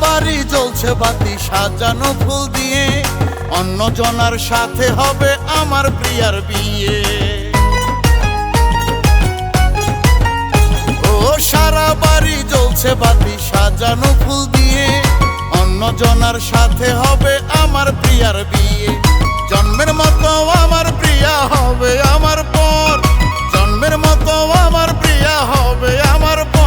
বাড়ি জ্বলছে বাতি সাজানো ফুল দিয়ে, অন্য জনার সাথে হবে আমার প্রিয়ার বিয়ে। ও সারা বাড়ি জ্বলছে বাতি সাজানো ফুল দিয়ে, অন্য জনার সাথে হবে আমার প্রিয়ার বিয়ে। জন্মের মতো আমার প্রিয়া হবে আমার পর, জন্মের মতো আমার প্রিয়া হবে আমার পর।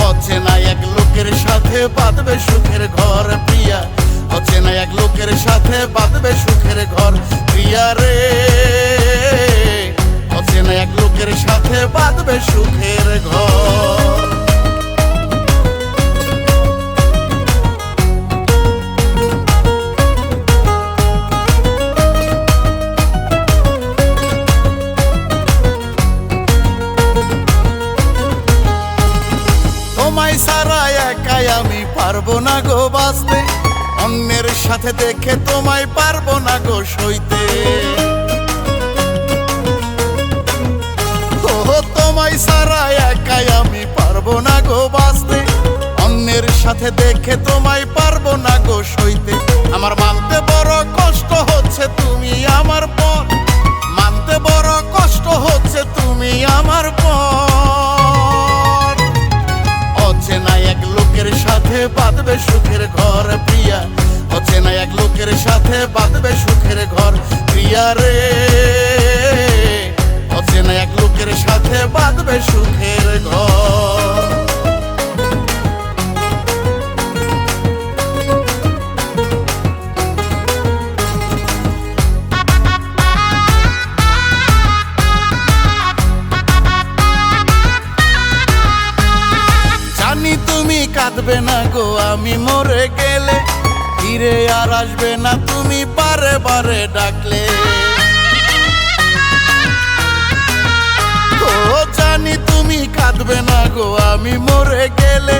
অচেনা এক লোকের সাথে বাঁধবে সুখের ঘর প্রিয়া, অচেনা এক লোকের সাথে বাঁধবে সুখের ঘর প্রিয়া রে, অচেনা এক লোকের সাথে বাঁধবে সুখের ঘর। তোমায় সারা একাই আমি পারবো না গো বাঁচতে, অন্যের সাথে দেখে তোমায় পারবো না গো সইতে। ও তোমায় সারা একাই আমি পারবো না গো বাঁচতে, অন্যের সাথে দেখে তোমায় পারবো না গো সইতে। আমার মানতে বড় কষ্ট হচ্ছে তুমি আমার পর, মানতে বড় কষ্ট হচ্ছে তুমি আমার পর। অচেনা এক লোকের সাথে বাঁধবে সুখের ঘর প্রিয়া, অচেনা এক লোকের সাথে বাঁধবে সুখের ঘর প্রিয়া রে, অচেনা এক লোকের সাথে বাঁধবে সুখের ঘর। জানি তুমি কাঁদবে না গো আমি মরে গেলে, ফিরে আর আসবে না তুমি বারে বারে ডাকলে। ও জানি তুমি কাঁদবে না গো আমি মরে গেলে,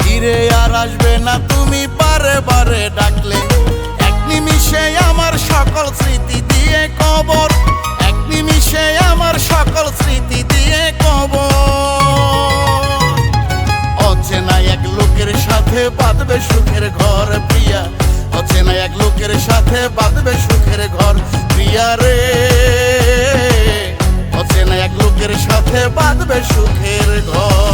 ফিরে আর আসবে না তুমি বারে বারে ডাকলে। এক নিমিষে আমার সকল স্মৃতি দিয়ে কবর, এক নিমিষে আমার সকল স্মৃতি দিয়ে কবর। অচেনা এক লোকের সাথে বাঁধবে সুখের ঘর প্রিয়া, অচেনা এক লোকের সাথে বাঁধবে সুখের ঘর প্রিয়া রে, অচেনা এক লোকের সাথে বাঁধবে সুখের ঘর।